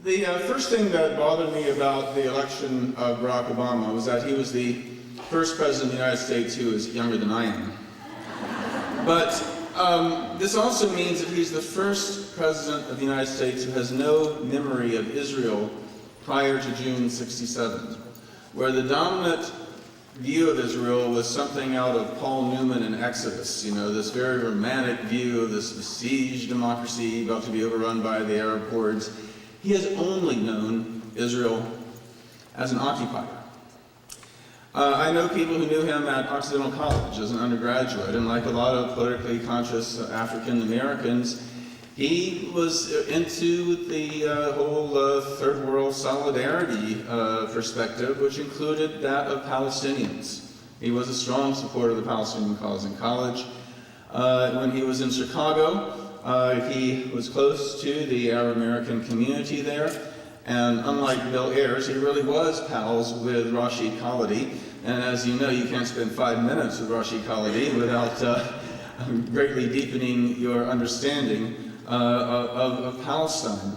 The first thing that bothered me about the election of Barack Obama was that he was the first president of the United States who is younger than I am. But this also means that he's the first president of the United States who has no memory of Israel prior to June '67, where the dominant view of Israel was something out of Paul Newman and Exodus, this very romantic view of this besieged democracy about to be overrun by the Arab hordes. He has only known Israel as an occupier. I know people who knew him at Occidental College as an undergraduate, and like a lot of politically conscious African Americans, he was into the whole third world solidarity perspective, which included that of Palestinians. He was a strong supporter of the Palestinian cause in college. When he was in Chicago, he was close to the Arab American community there, and unlike Bill Ayers, he really was pals with Rashid Khalidi. And as you know, you can't spend 5 minutes with Rashid Khalidi without greatly deepening your understanding of Palestine.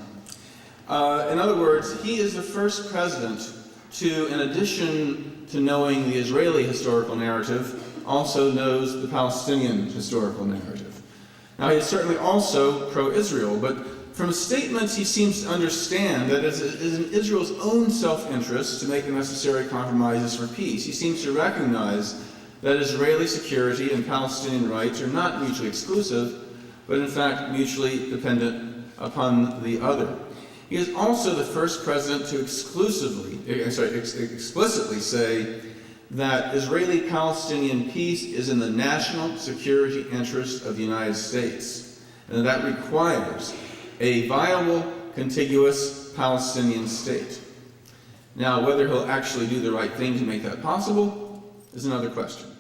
In other words, he is the first president to, in addition to knowing the Israeli historical narrative, also knows the Palestinian historical narrative. Now, he is certainly also pro-Israel, but from his statements, he seems to understand that it is in Israel's own self-interest to make the necessary compromises for peace. He seems to recognize that Israeli security and Palestinian rights are not mutually exclusive, but in fact mutually dependent upon the other. He is also the first president to explicitly say that Israeli-Palestinian peace is in the national security interest of the United States, and that requires a viable, contiguous Palestinian state. Now, whether he'll actually do the right thing to make that possible is another question.